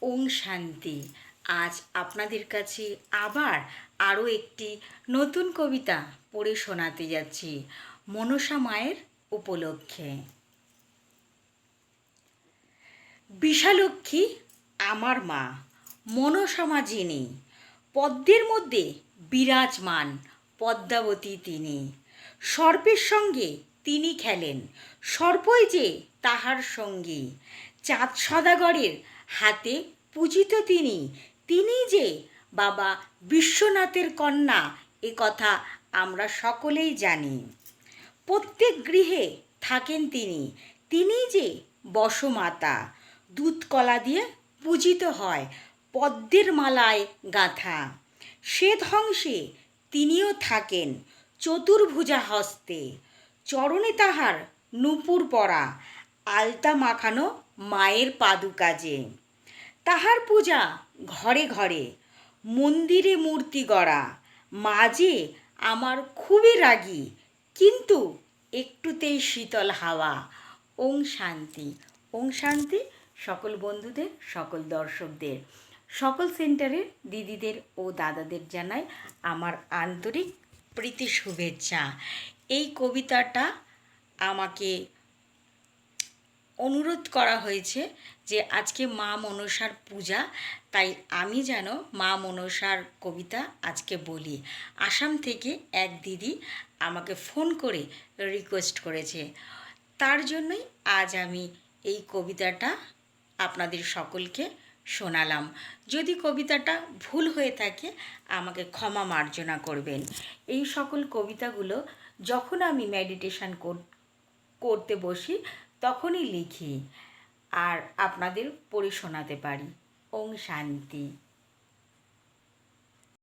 ওং শান্তি। আজ আপনাদের কাছে আবার আরও একটি নতুন কবিতা পড়ে শোনাতে যাচ্ছি মনসা মায়ের উপলক্ষে। বিশালক্ষী আমার মা, মনসা মা যিনি, পদ্মের মধ্যে বিরাজমান পদ্মাবতী তিনি। সর্পের সঙ্গে তিনি খেলেন, সর্পই যে তাহার সঙ্গী। চাঁদ সদাগরের হাতে পূজিত তিনি, তিনি যে বাবা বিশ্বনাথের কন্যা, এ কথা আমরা সকলেই জানি। প্রত্যেক গৃহে থাকেন তিনি, তিনি যে বসমাতা। দুধ কলা দিয়ে পূজিত হয়, পদ্মের মালায় গাঁথা। সে ধ্বংসে তিনিও থাকেন চতুর্ভুজা হস্তে। চরণে তাহার নূপুর পরা, আলতা মাখানো মায়ের পাদুকাজে। তাহার পূজা ঘরে ঘরে, মন্দিরে মূর্তি গড়া। মা যে আমার খুবই রাগী, কিন্তু একটুতেই শীতল হাওয়া। ওং শান্তি। ওং শান্তি সকল বন্ধুদের, সকল দর্শকদের, সকল সেন্টারের দিদিদের ও দাদাদের জানাই আমার আন্তরিক প্রীতি শুভেচ্ছা। এই কবিতাটা আমাকে অনুরোধ করা হয়েছে যে আজকে মা মনসার পূজা, তাই আমি যেন মা মনসার কবিতা আজকে বলি। আসাম থেকে এক দিদি আমাকে ফোন করে রিকোয়েস্ট করেছে, তার জন্যই আজ আমি এই কবিতাটা আপনাদের সকলকে শোনালাম। যদি কবিতাটা ভুল হয়ে থাকে আমাকে ক্ষমা মার্জনা করবেন। এই সকল কবিতাগুলো যখন আমি মেডিটেশন করতে বসি তখনই লিখি আর আপনাদের পড়ে শোনাতে পারি। ওং শান্তি।